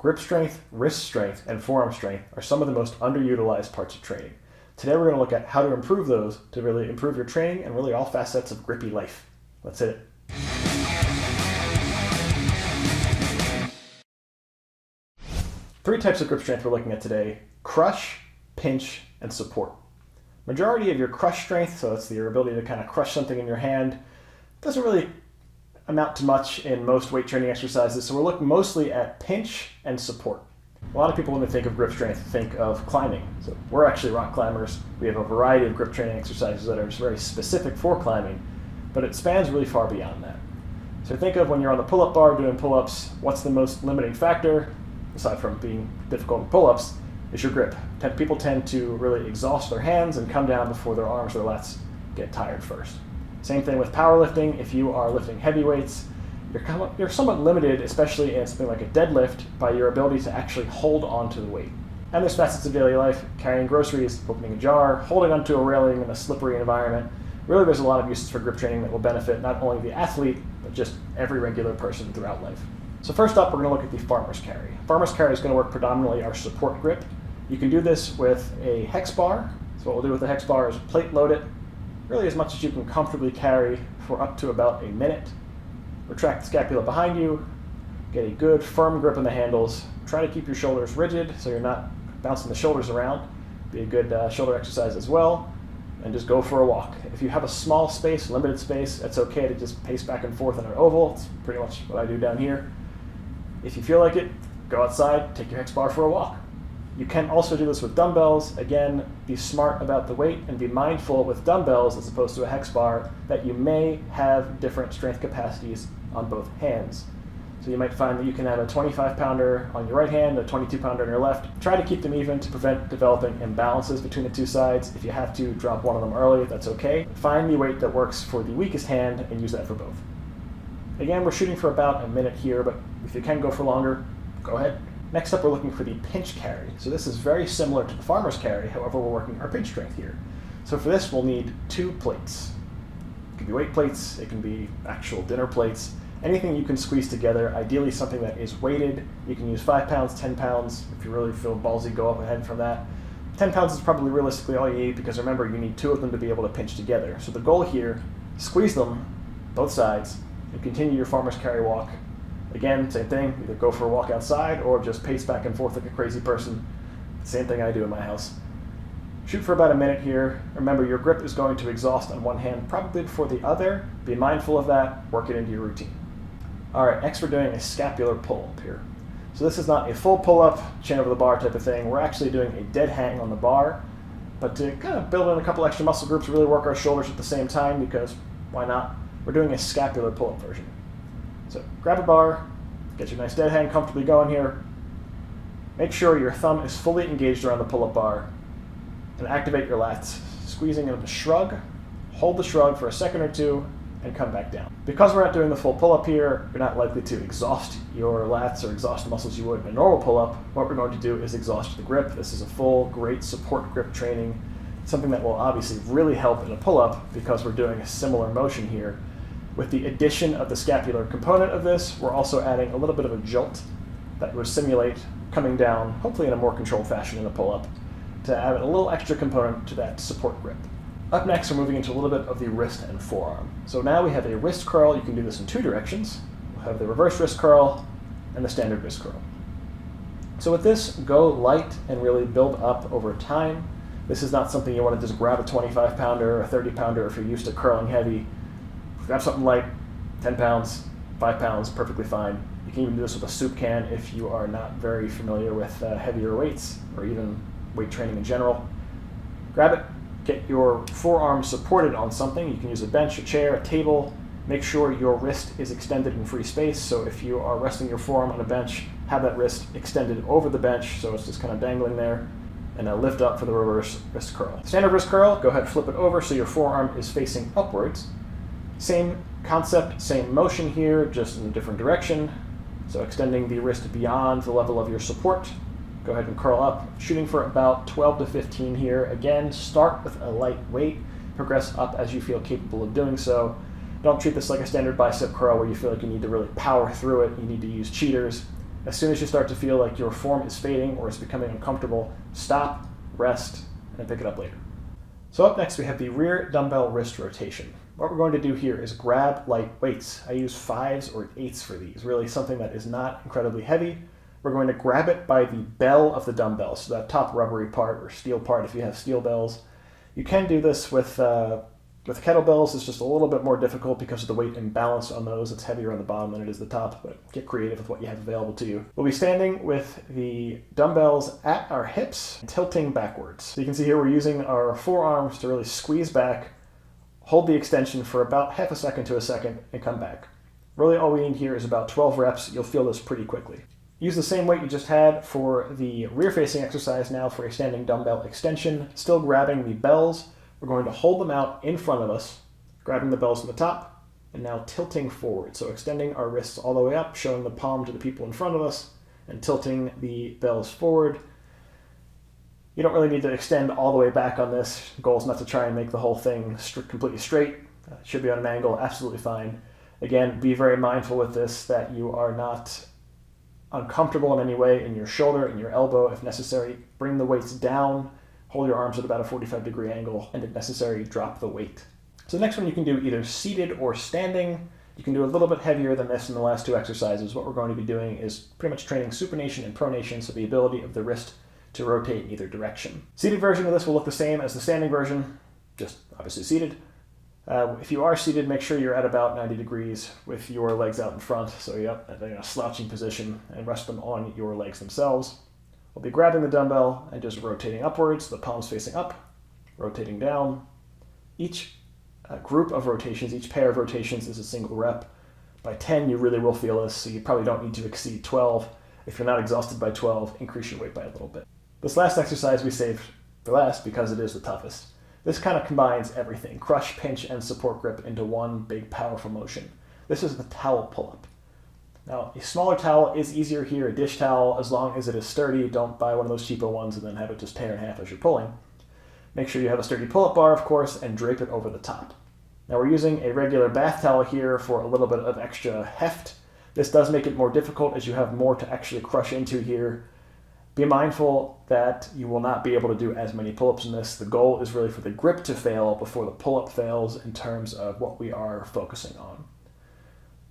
Grip strength, wrist strength, and forearm strength are some of the most underutilized parts of training. Today we're going to look at how to improve those to really improve your training and really all facets of grippy life. Let's hit it. Three types of grip strength we're looking at today: crush, pinch, and support. Majority of your crush strength, so that's your ability to kind of crush something in your hand, doesn't really amount to much in most weight training exercises, so we're looking mostly at pinch and support. A lot of people, when they think of grip strength, think of climbing. So we're actually rock climbers. We have a variety of grip training exercises that are just very specific for climbing, but it spans really far beyond that. So think of when you're on the pull-up bar doing pull-ups, what's the most limiting factor, aside from being difficult in pull-ups, is your grip. People tend to really exhaust their hands and come down before their arms or lats get tired first. Same thing with powerlifting. If you are lifting heavy weights, you're somewhat limited, especially in something like a deadlift, by your ability to actually hold on to the weight. And there's facets of daily life: carrying groceries, opening a jar, holding onto a railing in a slippery environment. Really, there's a lot of uses for grip training that will benefit not only the athlete, but just every regular person throughout life. So first up, we're going to look at the farmer's carry. Farmer's carry is going to work predominantly our support grip. You can do this with a hex bar. So what we'll do with the hex bar is plate load it, really as much as you can comfortably carry for up to about a minute. Retract the scapula behind you, get a good firm grip on the handles. Try to keep your shoulders rigid so you're not bouncing the shoulders around. Be a good shoulder exercise as well. And just go for a walk. If you have a small space, limited space, it's okay to just pace back and forth in an oval. It's pretty much what I do down here. If you feel like it, go outside, take your hex bar for a walk. You can also do this with dumbbells. Again, be smart about the weight and be mindful with dumbbells as opposed to a hex bar that you may have different strength capacities on both hands. So you might find that you can have a 25-pounder on your right hand, a 22-pounder on your left. Try to keep them even to prevent developing imbalances between the two sides. If you have to drop one of them early, that's okay. Find the weight that works for the weakest hand and use that for both. Again, we're shooting for about a minute here, but if you can go for longer, go ahead. Next up, we're looking for the pinch carry. So this is very similar to the farmer's carry, however, we're working our pinch strength here. So for this, we'll need 2 plates. It can be weight plates, it can be actual dinner plates, anything you can squeeze together, ideally something that is weighted. You can use 5 pounds, 10 pounds. If you really feel ballsy, go up ahead from that. 10 pounds is probably realistically all you need, because remember, you need 2 of them to be able to pinch together. So the goal here, squeeze them, both sides, and continue your farmer's carry walk. Again, same thing, either go for a walk outside or just pace back and forth like a crazy person. Same thing I do in my house. Shoot for about a minute here. Remember, your grip is going to exhaust on one hand probably before the other. Be mindful of that, work it into your routine. All right, next we're doing a scapular pull-up here. So this is not a full pull-up, chin over the bar type of thing. We're actually doing a dead hang on the bar, but to kind of build in a couple extra muscle groups, really work our shoulders at the same time, because why not? We're doing a scapular pull-up version. So grab a bar, get your nice dead hang comfortably going here. Make sure your thumb is fully engaged around the pull-up bar and activate your lats, squeezing into shrug. Hold the shrug for a second or two and come back down. Because we're not doing the full pull-up here, you're not likely to exhaust your lats or exhaust the muscles you would in a normal pull-up. What we're going to do is exhaust the grip. This is a full, great support grip training, something that will obviously really help in a pull-up because we're doing a similar motion here. With the addition of the scapular component of this, we're also adding a little bit of a jolt that will simulate coming down, hopefully in a more controlled fashion in a pull-up, to add a little extra component to that support grip. Up next, we're moving into a little bit of the wrist and forearm. So now we have a wrist curl. You can do this in 2 directions. We'll have the reverse wrist curl and the standard wrist curl. So with this, go light and really build up over time. This is not something you want to just grab a 25-pounder or a 30-pounder if you're used to curling heavy. Grab something light, 10 pounds, 5 pounds, perfectly fine. You can even do this with a soup can if you are not very familiar with heavier weights or even weight training in general. Grab it, get your forearm supported on something. You can use a bench, a chair, a table. Make sure your wrist is extended in free space. So if you are resting your forearm on a bench, have that wrist extended over the bench so it's just kind of dangling there. And now lift up for the reverse wrist curl. Standard wrist curl, go ahead, flip it over so your forearm is facing upwards. Same concept, same motion here, just in a different direction. So extending the wrist beyond the level of your support. Go ahead and curl up, shooting for about 12 to 15 here. Again, start with a light weight, progress up as you feel capable of doing so. Don't treat this like a standard bicep curl where you feel like you need to really power through it. You need to use cheaters. As soon as you start to feel like your form is fading or is becoming uncomfortable, stop, rest, and pick it up later. So up next we have the rear dumbbell wrist rotation. What we're going to do here is grab light weights. I use 5s or 8s for these, really something that is not incredibly heavy. We're going to grab it by the bell of the dumbbell, so that top rubbery part or steel part if you have steel bells. You can do this with kettlebells. It's just a little bit more difficult because of the weight imbalance on those. It's heavier on the bottom than it is the top, but get creative with what you have available to you. We'll be standing with the dumbbells at our hips, tilting backwards. So you can see here we're using our forearms to really squeeze back, hold the extension for about half a second to a second, and come back. Really all we need here is about 12 reps. You'll feel this pretty quickly. Use the same weight you just had for the rear-facing exercise now for a standing dumbbell extension. Still grabbing the bells. We're going to hold them out in front of us, grabbing the bells from the top, and now tilting forward. So extending our wrists all the way up, showing the palm to the people in front of us, and tilting the bells forward. You don't really need to extend all the way back on this. The goal is not to try and make the whole thing completely straight. It should be on an angle, absolutely fine. Again, be very mindful with this that you are not uncomfortable in any way in your shoulder, in your elbow. If necessary, bring the weights down, hold your arms at about a 45-degree angle, and if necessary, drop the weight. So the next one you can do either seated or standing. You can do a little bit heavier than this in the last two exercises. What we're going to be doing is pretty much training supination and pronation, so the ability of the wrist to rotate in either direction. Seated version of this will look the same as the standing version, just obviously seated. If you are seated, make sure you're at about 90 degrees with your legs out in front, so you're up in a slouching position, and rest them on your legs themselves. We'll be grabbing the dumbbell and just rotating upwards, the palms facing up, rotating down. Each group of rotations, each pair of rotations is a single rep. By 10, you really will feel this, so you probably don't need to exceed 12. If you're not exhausted by 12, increase your weight by a little bit. This last exercise we saved for last because it is the toughest. This kind of combines everything, crush, pinch, and support grip into one big powerful motion. This is the towel pull-up. Now, a smaller towel is easier here, a dish towel, as long as it is sturdy. Don't buy one of those cheapo ones and then have it just tear in half as you're pulling. Make sure you have a sturdy pull-up bar, of course, and drape it over the top. Now we're using a regular bath towel here for a little bit of extra heft. This does make it more difficult as you have more to actually crush into here. Be mindful that you will not be able to do as many pull-ups in this. The goal is really for the grip to fail before the pull-up fails in terms of what we are focusing on.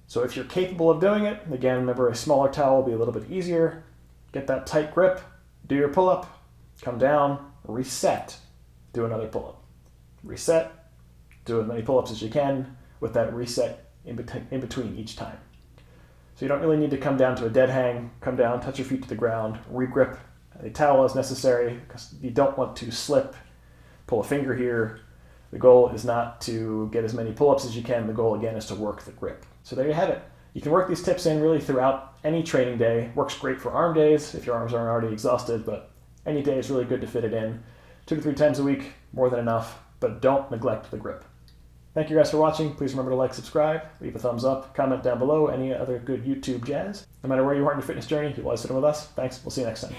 So if you're capable of doing it, again, remember a smaller towel will be a little bit easier. Get that tight grip, do your pull-up, come down, reset, do another pull-up. Reset, do as many pull-ups as you can with that reset in between each time. So you don't really need to come down to a dead hang, come down, touch your feet to the ground, regrip a towel as necessary because you don't want to slip, pull a finger here. The goal is not to get as many pull-ups as you can. The goal, again, is to work the grip. So there you have it. You can work these tips in really throughout any training day. Works great for arm days if your arms aren't already exhausted, but any day is really good to fit it in. 2 to 3 times a week, more than enough, but don't neglect the grip. Thank you guys for watching. Please remember to like, subscribe, leave a thumbs up, comment down below any other good YouTube jazz. No matter where you are in your fitness journey, you'll always fit in with us. Thanks. We'll see you next time.